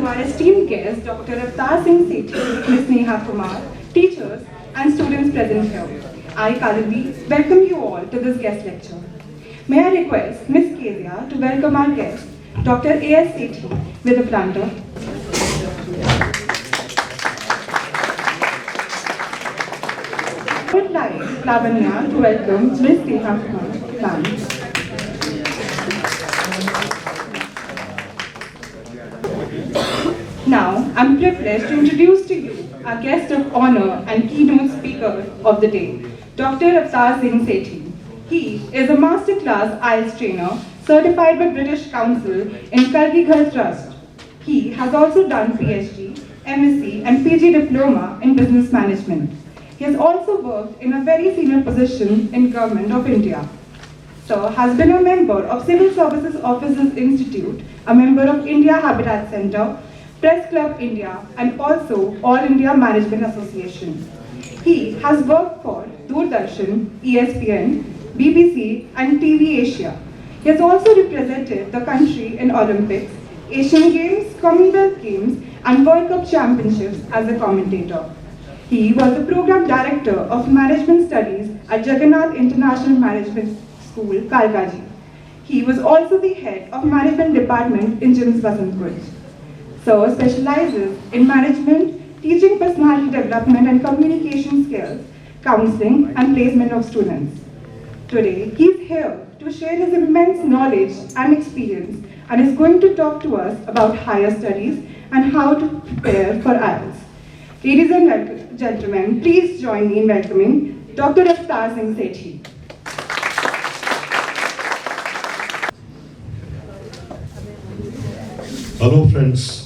to our esteemed guest, Dr. Avatar Sethi Ms.Neha Kumar, teachers and students present here. I, Kalavi, welcome you all to this guest lecture. May I request Ms. Kezia to welcome our guest, Dr. A.S. Sethi, with a planter. I would like Lavanya to welcome Ms. Neha Kumar, ma'am. Now, I'm privileged to introduce to you our guest of honor and keynote speaker of the day, Dr. Avatar Sethi. He is a masterclass IELTS trainer certified by British Council in Kargighar Trust. He has also done PhD, MSc and PG diploma in business management. He has also worked in a very senior position in Government of India. Sir has been a member of Civil Services Officers Institute, a member of India Habitat Centre, Press Club India, and also All India Management Association. He has worked for Doordarshan, ESPN, BBC, and TV Asia. He has also represented the country in Olympics, Asian Games, Commonwealth Games, and World Cup Championships as a commentator. He was the Program Director of Management Studies at Jagannath International Management School, Kalkaji. He was also the head of Management Department in JIMS Basantpur. Sir specializes in management, teaching personality development and communication skills, counseling and placement of students. Today, he is here to share his immense knowledge and experience and is going to talk to us about higher studies and how to prepare for IELTS. Ladies and gentlemen, please join me in welcoming Dr. Avatar Sethi. Hello friends.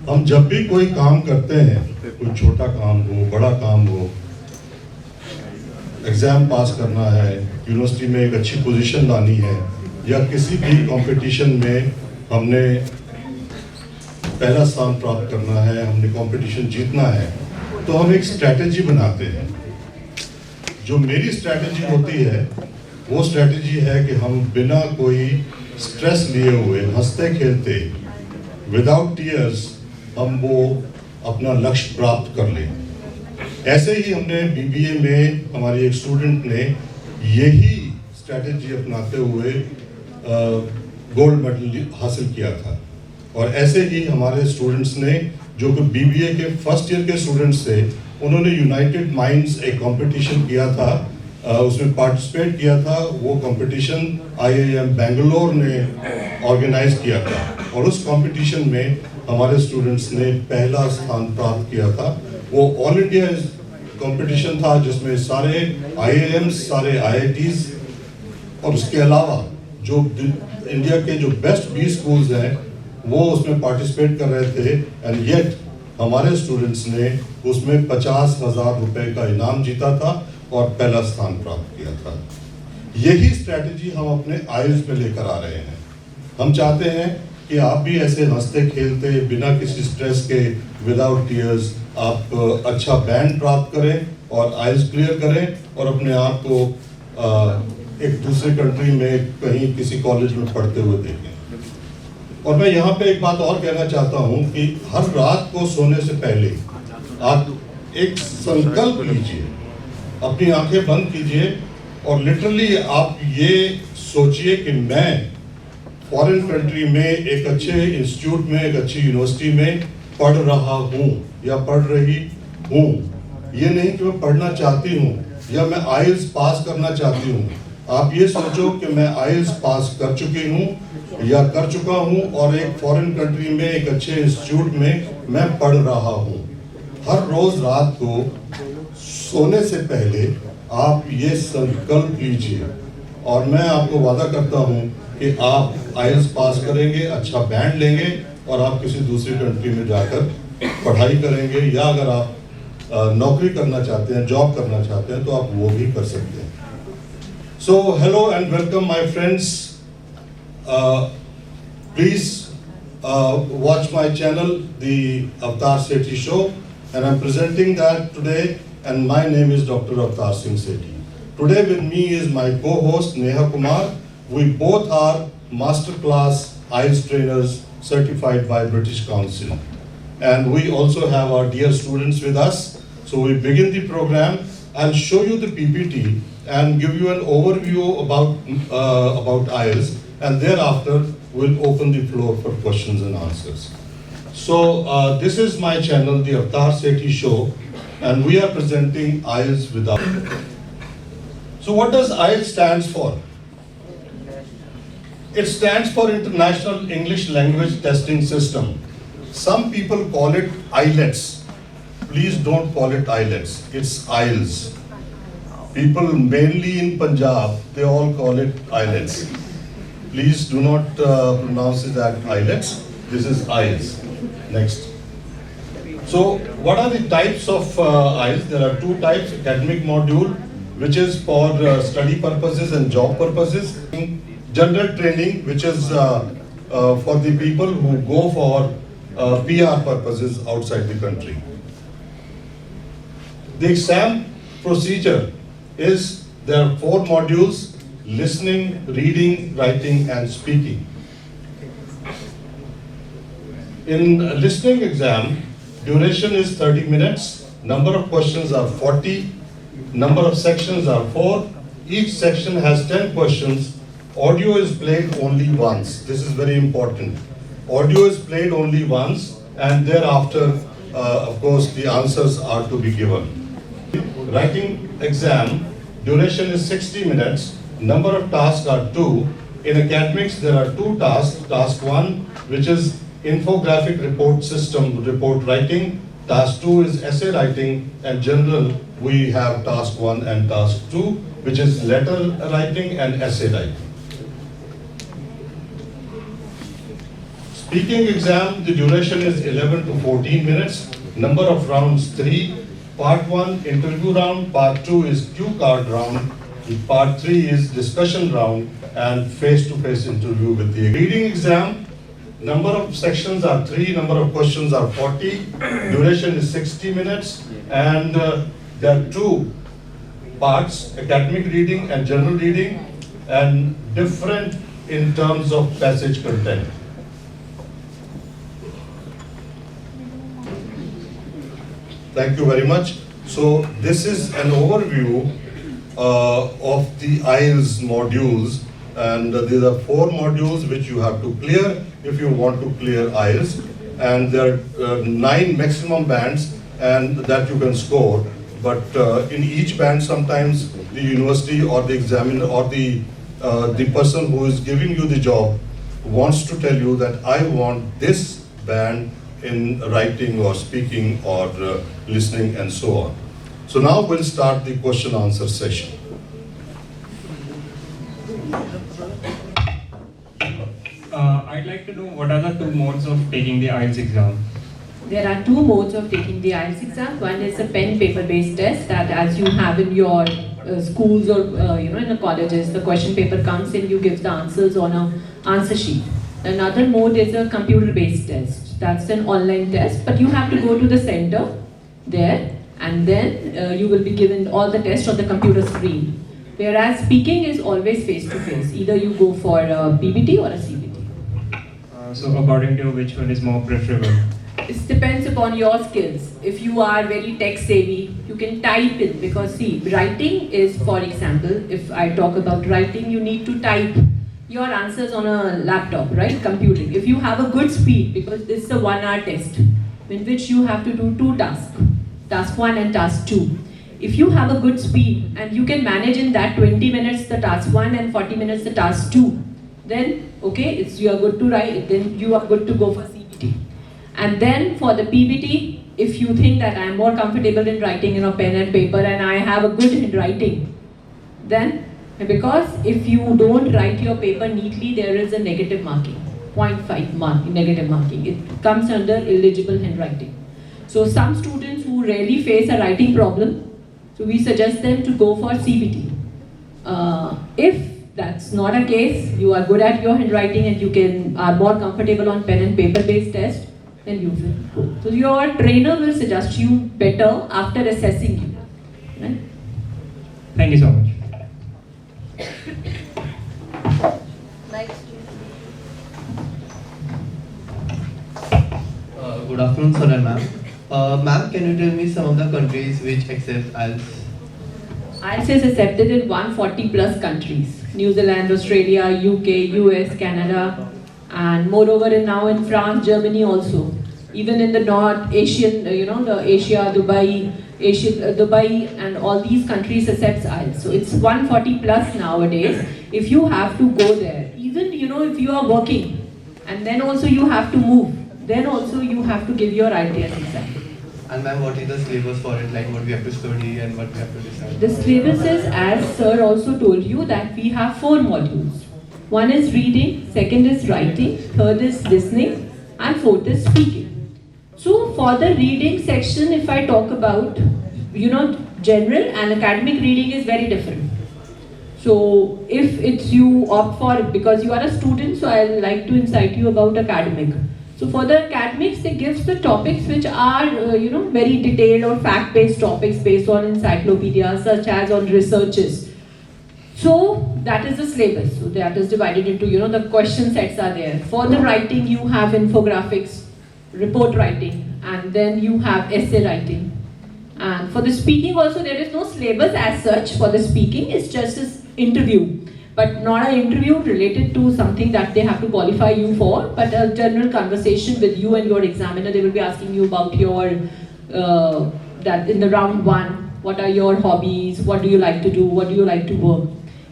हम जब भी कोई काम करते हैं, कोई छोटा काम हो, बड़ा काम हो, एग्जाम पास करना है, यूनिवर्सिटी में एक अच्छी पोजीशन लानी है, या किसी भी कंपटीशन में हमने पहला स्थान प्राप्त करना है, हमने कंपटीशन जीतना है, तो हम एक स्ट्रैटेजी बनाते हैं। जो मेरी स्ट्रैटेजी होती है, वो स्ट्रैटेजी है कि हम बिना कोई स्ट्रेस लिए हुए, हंसते खेलते, विदाउट टीयर्स हम वो अपना लक्ष्य प्राप्त कर लें। ऐसे ही हमने बीबीए में हमारी एक स्टूडेंट ने यही स्ट्रैटेजी अपनाते हुए गोल्ड मेडल हासिल किया था। और ऐसे ही हमारे स्टूडेंट्स ने, जो कि बीबीए के फर्स्ट ईयर के स्टूडेंट्स थे, उन्होंने यूनाइटेड माइंड्स एक कंपटीशन किया था, उसमें पार्टिसिपेट किया था। वो कंपटीशन IIM बेंगलोर ने ऑर्गेनाइज किया था और उस कंपटीशन में हमारे स्टूडेंट्स ने पहला स्थान प्राप्त किया था। वो ऑल इंडिया कंपटीशन था जिसमें सारे IIMs, सारे IITs और उसके अलावा जो इंडिया के जो बेस्ट 20 स्कूल्स हैं वो उसमें पार्टिसिपेट कर रहे थे। एंड येट हमारे स्टूडेंट्स ने उसमें 50,000 रुपए का इनाम जीता था और पहला स्थान प्राप्त किया था। यही स्ट्रैटेजी हम अपने IELTS में लेकर आ रहे हैं। हम चाहते हैं कि आप भी ऐसे हंसते खेलते, बिना किसी स्ट्रेस के, विदाउट टीयर्स, आप अच्छा बैंड प्राप्त करें और IELTS क्लियर करें और अपने आप को एक दूसरे कंट्री में कहीं किसी कॉलेज में पढ़ते हुए देखें। और मैं यहाँ पे एक बात और कहना चाहता हूँ कि हर रात को सोने से पहले आप एक संकल्प लीजिए, अपनी आंखें बंद कीजिए और लिटरली आप ये सोचिए कि मैं फॉरेन कंट्री में एक अच्छे इंस्टीट्यूट में, एक अच्छी यूनिवर्सिटी में पढ़ रहा हूँ या पढ़ रही हूँ। ये नहीं कि मैं पढ़ना चाहती हूँ या मैं IELTS पास करना चाहती हूँ। आप ये सोचो कि मैं IELTS पास कर चुकी हूँ या कर चुका हूँ और एक फॉरेन कंट्री में, एक अच्छे इंस्टीट्यूट में मैं पढ़ रहा हूँ। हर रोज रात को सोने से पहले आप ये संकल्प लीजिए और मैं आपको वादा करता हूँ कि आप IELTS पास करेंगे, अच्छा बैंड लेंगे और आप किसी दूसरी कंट्री में जाकर पढ़ाई करेंगे, या अगर आप नौकरी करना चाहते हैं, जॉब करना चाहते हैं, तो आप वो भी कर सकते हैं। So hello and welcome my friends, please watch my channel, the Avatar Sethi Show, and I'm presenting that today, and my name is Dr. Avatar Sethi. Today with me is my co-host Neha Kumar. We both are masterclass IELTS trainers certified by British Council. And we also have our dear students with us. So we begin the program. I'll show you the PPT and give you an overview about IELTS, and thereafter we'll open the floor for questions and answers. So this is my channel, the Avatar Sethi Show, and we are presenting IELTS without. So what does IELTS stands for? It stands for International English Language Testing System. Some people call it IELTS. Please don't call it IELTS. It's IELTS. People mainly in Punjab, they all call it IELTS. Please do not pronounce it as IELTS. This is IELTS. Next. So what are the types of IELTS? There are two types: academic module, which is for study purposes and job purposes; general training, which is for the people who go for PR purposes outside the country. The exam procedure is, there are 4 modules: listening, reading, writing, and speaking. In listening exam, duration is 30 minutes, number of questions are 40, number of sections are 4, each section has 10 questions, audio is played only once. This is very important. Audio is played only once, and thereafter, of course, the answers are to be given. Writing exam, duration is 60 minutes, number of tasks are 2. In academics, there are 2 tasks. Task 1, which is infographic report system report writing. Task 2 is essay writing, and general, we have task 1 and task 2, which is letter writing and essay writing. Speaking exam, the duration is 11 to 14 minutes, number of rounds 3. Part 1, interview round. Part 2 is cue card round. Part 3 is discussion round and face-to-face interview with the reading exam. Number of sections are 3, number of questions are 40, duration is 60 minutes, and there are 2 parts: academic reading and general reading, and different in terms of passage content. Thank you very much. So this is an overview of the IELTS modules, and these are 4 modules which you have to clear if you want to clear IELTS, and there are 9 maximum bands and that you can score. But in each band, sometimes the university or the examiner or the person who is giving you the job wants to tell you that I want this band in writing or speaking or listening and so on. So now we'll start the question answer session. I'd like to know what are the 2 modes of taking the IELTS exam? There are 2 modes of taking the IELTS exam. One is a pen paper based test that, as you have in your schools or in the colleges, the question paper comes in, you give the answers on an answer sheet. Another mode is a computer based test. That's an online test, but you have to go to the center there, and then you will be given all the tests on the computer screen. Whereas speaking is always face to face. Either you go for a PBT or a CBT. So according to you, which one is more preferable? It depends upon your skills. If you are very tech savvy, you can type in, because see, writing is, for example, if I talk about writing, you need to type your answers on a laptop, right? Computing. If you have a good speed, because this is a 1-hour test in which you have to do 2 tasks, task 1 and task 2. If you have a good speed and you can manage in that 20 minutes the task 1 and 40 minutes the task 2, then okay, you are good to write, then you are good to go for CBT. And then for the PBT, if you think that I am more comfortable in writing in a pen and paper and I have a good handwriting, then, because if you don't write your paper neatly, there is a negative marking, 0.5 mark, negative marking. It comes under illegible handwriting. So some students who rarely face a writing problem, so we suggest them to go for CBT. If that's not a case, you are good at your handwriting and you are more comfortable on pen and paper based test, then you will go. So your trainer will suggest you better after assessing you. Right? Thank you so much. Good afternoon, sir and ma'am. Ma'am, can you tell me some of the countries which accept IELTS? IELTS is accepted in 140 plus countries. New Zealand, Australia, UK, US, Canada, and moreover now in France, Germany also. Even in the North Asian, the Asia, Dubai and all these countries accepts IELTS. So it's 140 plus nowadays. If you have to go there, even if you are working, and then also you have to move, then also you have to give your IELTS exam. And ma'am, what is the syllabus for it? Like what we have to study and what we have to decide? The syllabus is, as sir also told you, that we have 4 modules. One is reading, second is writing, third is listening, and fourth is speaking. So for the reading section, if I talk about, general and academic reading is very different. So if it's you opt for, because you are a student, so I'll like to incite you about academic. So for the academics, they give the topics which are, very detailed or fact-based topics based on encyclopedia, such as on researches. So that is the syllabus. So that is divided into, the question sets are there. For the writing, you have infographics, report writing, and then you have essay writing. And for the speaking also, there is no syllabus as such for the speaking. It's just this interview. But not an interview related to something that they have to qualify you for, but a general conversation with you and your examiner. They will be asking you about your, that in the round 1, what are your hobbies, what do you like to do, what do you like to work.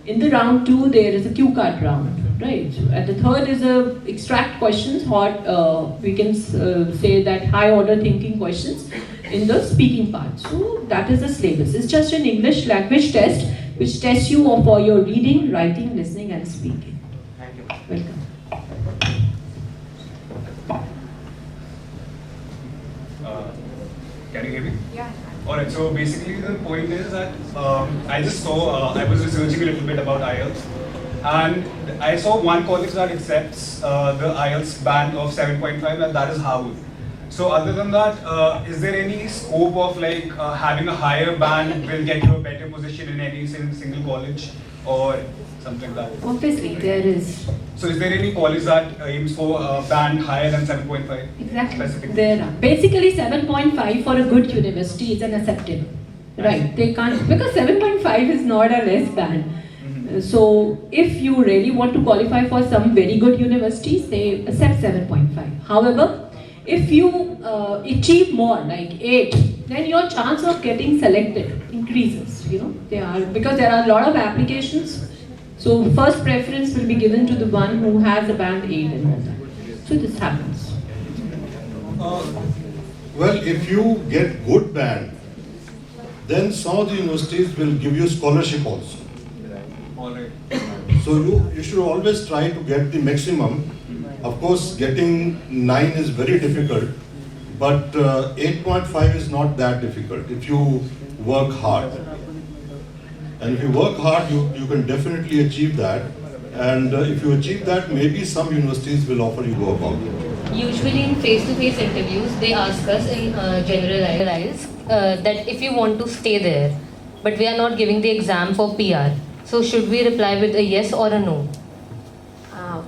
In the round 2, there is a cue card round, right? And the third is a extract questions, we can say that high order thinking questions in the speaking part. So that is the syllabus. It's just an English language test which tests you for your reading, writing, listening and speaking. Thank you. Welcome. Can you hear me? Yeah. Alright, so basically the point is that I just saw, I was researching a little bit about IELTS, and I saw one college that accepts the IELTS band of 7.5, and that is Harvard. So other than that, is there any scope of like having a higher band will get you a better position in any single college or something like that? Obviously, there is. So is there any college that aims for a band higher than 7.5? Exactly. Specifically? There are. Basically, 7.5 for a good university is an accepted. Right. They can't, because 7.5 is not a less band. So if you really want to qualify for some very good universities, they accept 7.5. However, if you achieve more, like 8, then your chance of getting selected increases. Because there are a lot of applications. So first preference will be given to the one who has a band 8 and all that. So this happens. Well, if you get good band, then some of the universities will give you scholarship also. Alright. So you should always try to get the maximum. Of course, getting 9 is very difficult, but 8.5 is not that difficult if you work hard. And if you work hard, you can definitely achieve that. And if you achieve that, maybe some universities will offer you go about it. Usually in face-to-face interviews, they ask us in generalize that if you want to stay there, but we are not giving the exam for PR. So should we reply with a yes or a no?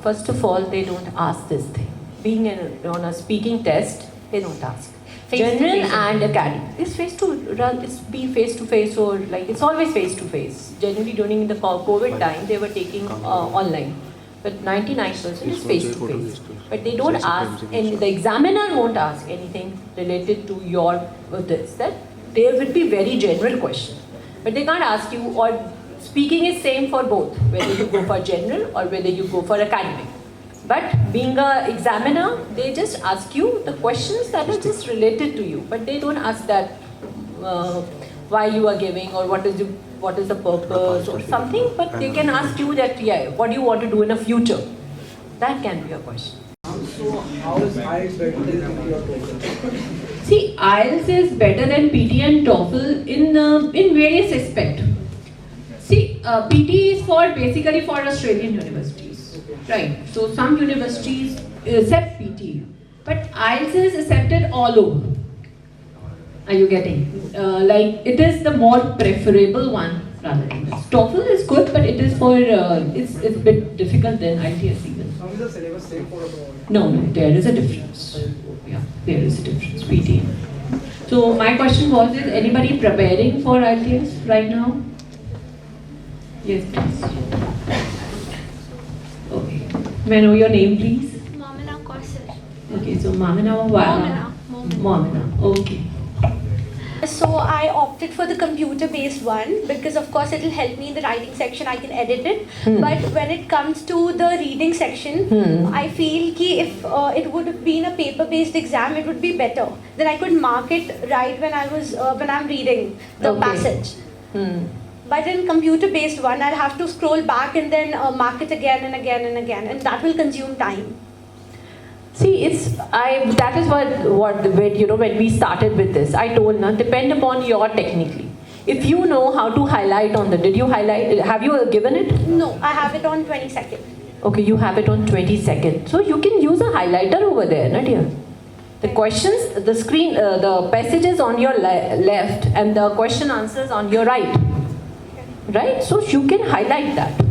First of all, they don't ask this thing. Being on a speaking test, they don't ask. General and academic. It's face to face or like it's always face to face. Generally during the COVID time, they were taking online. But 99% is face to face. But they don't ask, and the examiner won't ask anything related to your this. That there will be very general questions. But they can't ask you, or speaking is same for both, whether you go for general or whether you go for academic. But being an examiner, they just ask you the questions that are just related to you. But they don't ask that why you are giving or what is the purpose or something. But they can ask you that, yeah, what do you want to do in the future? That can be a question. So how is IELTS better than PT or TOEFL? See, IELTS is better than PT and TOEFL in various aspects. See, PT is basically for Australian universities, right? So some universities accept PT, but IELTS is accepted all over. Are you getting? Like it is the more preferable one rather than this. TOEFL is good, but it is for it's a bit difficult than IELTS even. How is the syllabus same for all? No, there is a difference. Yeah, there is a difference. PT. So my question was: is anybody preparing for IELTS right now? Yes, please. Okay. May I know your name, please? Momina Kausar. Okay, so Momina. Momina. Okay. So I opted for the computer-based one because of course it will help me in the writing section. I can edit it. But when it comes to the reading section, I feel ki if it would have been a paper-based exam, it would be better. Then I could mark it right when I'm reading the passage. But in computer-based one, I'll have to scroll back and then mark it again and again and again, and that will consume time. See, that is what when we started with this, I told depend upon your technically. If you know how to highlight on did you highlight, have you given it? No, I have it on 22nd. Okay, you have it on 22nd. So you can use a highlighter over there, na dear? The questions, the screen, the passages on your left and the question answers on your right. Right? So you can highlight that.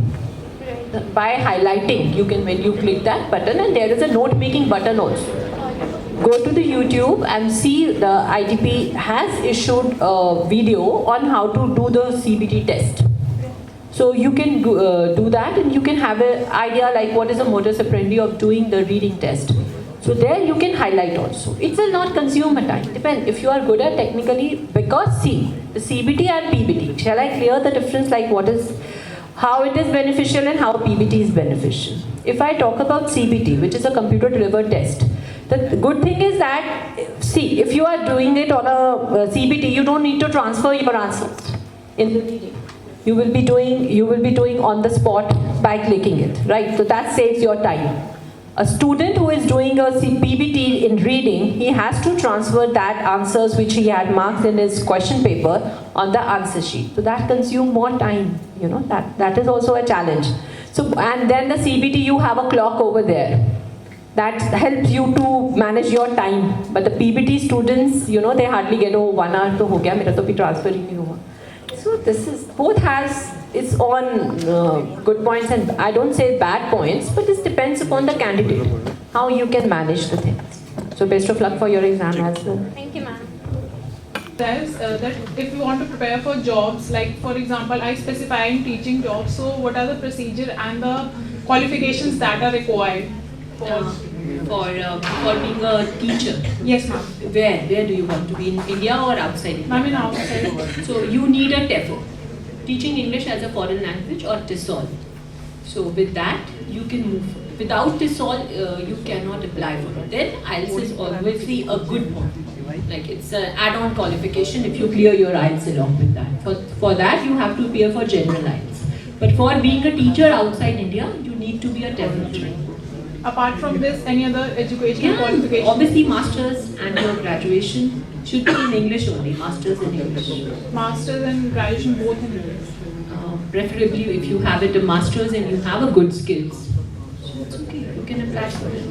By highlighting, you can, when you click that button, and there is a note making button also. Go to the YouTube and see the IDP has issued a video on how to do the CBT test. So you can do that, and you can have an idea like what is the modus operandi of doing the reading test. So there you can highlight also. It will not consume a time. Depend if you are good at technically, because see the CBT and PBT. Shall I clear the difference like how it is beneficial and how PBT is beneficial? If I talk about CBT, which is a computer delivered test, the good thing is that, see, if you are doing it on a CBT, you don't need to transfer your answers in the reading. You will be doing on the spot by clicking it, right? So that saves your time. A student who is doing a PBT in reading, he has to transfer that answers which he had marked in his question paper on the answer sheet. So that consumes more time, that is also a challenge. So, and then the CBT, you have a clock over there. That helps you to manage your time. But the PBT students, they hardly get 1 hour to ho gaya, mera to bhi transfer hi nahi hua. So this is, both has its own good points and I don't say bad points, but this depends upon the candidate, how you can manage the things. So best of luck for your exam as well. Thank you, ma'am. That if you want to prepare for jobs, like for example, I specify in teaching jobs, so what are the procedure and the qualifications that are required for being a teacher? Yes, ma'am. Where do you want to be, in India or outside India? Ma'am, in outside. So you need a TEFL, teaching English as a foreign language, or TESOL. So with that, you can move. Without TESOL, you cannot apply for it. Then IELTS is obviously a good one. Like it's an add-on qualification if you clear your IELTS along with that. For that, you have to appear for general IELTS. But for being a teacher outside India, you need to be a TEFL trained. Apart from this, any other educational qualification? Obviously, masters and your graduation should be in English only. Masters in English. Masters and graduation both in English. Preferably, if you have it a masters and you have a good skills, so it's okay. You can apply for it.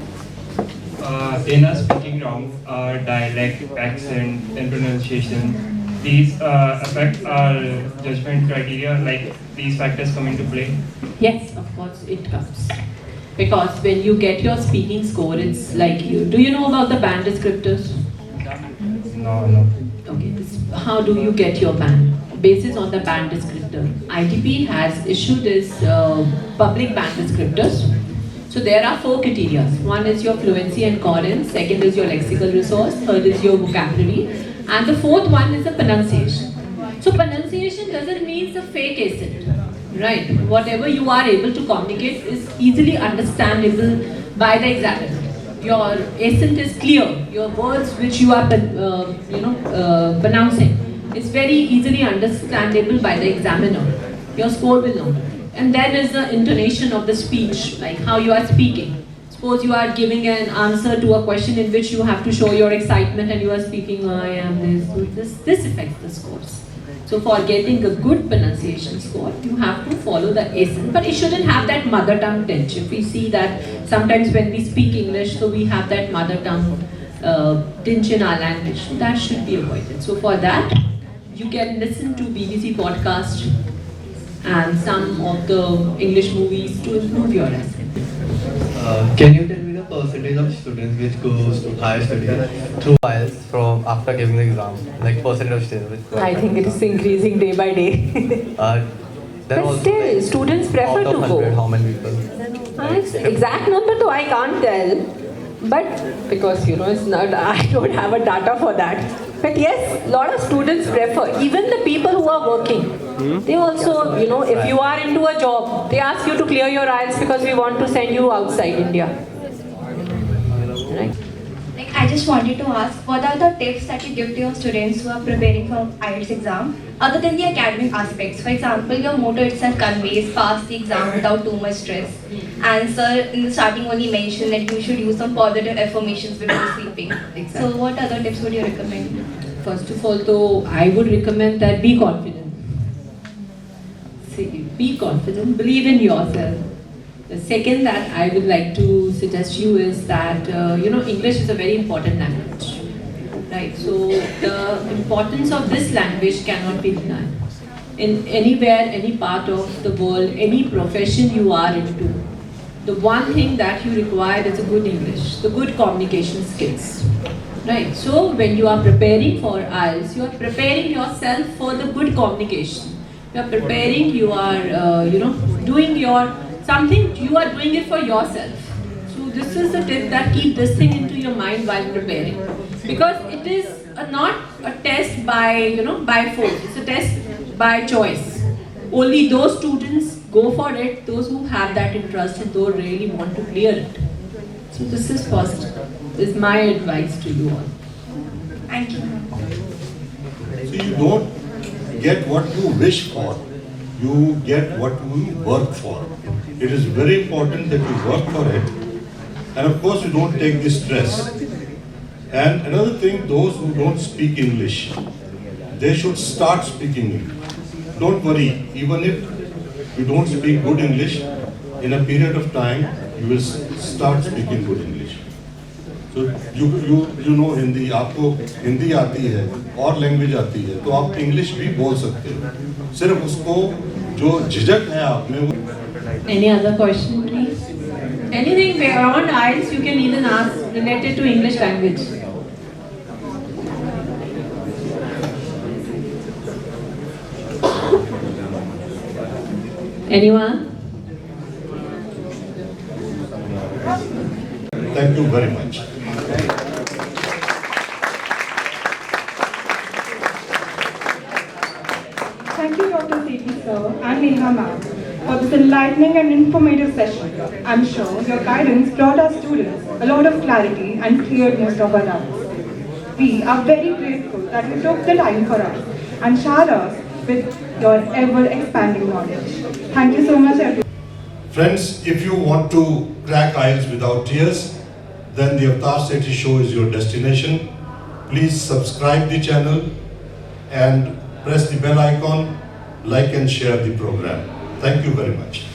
In our speaking wrong, our dialect, accent, and pronunciation, these affect our judgment criteria. Like these factors come into play. Yes, of course, it comes. Because when you get your speaking score, it's like do you know about the band descriptors? No. Okay, how do you get your band? Basis on the band descriptor. ITP has issued its public band descriptors. So there are 4 criteria. One is your fluency and coherence, second is your lexical resource, third is your vocabulary, and the 4th one is the pronunciation. So pronunciation doesn't mean it's a fake accent. Right, whatever you are able to communicate is easily understandable by the examiner. Your accent is clear. Your words which you are, pronouncing is very easily understandable by the examiner. Your score will know. And then is the intonation of the speech, like how you are speaking. Suppose you are giving an answer to a question in which you have to show your excitement and you are speaking, I am this. This affects the scores. So for getting a good pronunciation score, you have to follow the accent, but it shouldn't have that mother tongue tinge. If we see that sometimes when we speak English, so we have that mother tongue tinge in our language, that should be avoided. So for that, you can listen to BBC podcast and some of the English movies to improve your accent. Can you tell me the percentage of students which goes to higher studies through IELTS from after giving the exam? Like percentage of students? I think it is increasing day by day. Then But also, still, like, students prefer out of to 100, go. how many people? Exact number though I can't tell, but because it's not, I don't have a data for that. But yes, a lot of students prefer, even the people who are working, they also, if you are into a job, they ask you to clear your IELTS because we want to send you outside India. Right? Like, I just wanted to ask, what are the tips that you give to your students who are preparing for IELTS exam, other than the academic aspects? For example, your motto itself conveys pass the exam without too much stress. And sir, in the starting only mentioned that you should use some positive affirmations before sleeping. So what other tips would you recommend? First of all, though, I would recommend that be confident. See, be confident, believe in yourself. The second that I would like to suggest you is that, English is a very important language, right? So the importance of this language cannot be denied. In anywhere, any part of the world, any profession you are into, the one thing that you require is a good English, the good communication skills, right? So when you are preparing for IELTS, you are preparing yourself for the good communication. You are preparing, you are, doing something, you are doing it for yourself. So this is the tip, that keep this thing into your mind while preparing. Because it is not a test by force, it's a test by choice. Only those students go for it, those who have that interest and those really want to clear it. So this is positive, is my advice to you all. Thank you. So you don't get what you wish for, you get what you work for. It is very important that you work for it, and of course you don't take the stress. And another thing, those who don't speak English, they should start speaking English. Don't worry, even if you don't speak good English, in a period of time you will start speaking good English. So you know Hindi, आपको हिंदी आती है और language आती है, तो आप English भी बोल सकते हो. सिर्फ उसको जो झिझक है आप में वो. Any other question, please? Anything beyond IELTS you can even ask related to English language. Anyone? Thank you very much. Thank you, Dr. Sethi sir and Neha ma'am, for this enlightening and informative session. I'm sure your guidance brought our students a lot of clarity and cleared most of our doubts. We are very grateful that you took the time for us and showered us with your ever-expanding knowledge. Thank you so much, everyone. Friends, if you want to crack IELTS without tears, then the Avatar Sethi show is your destination. Please subscribe the channel and press the bell icon, like and share the program. Thank you very much.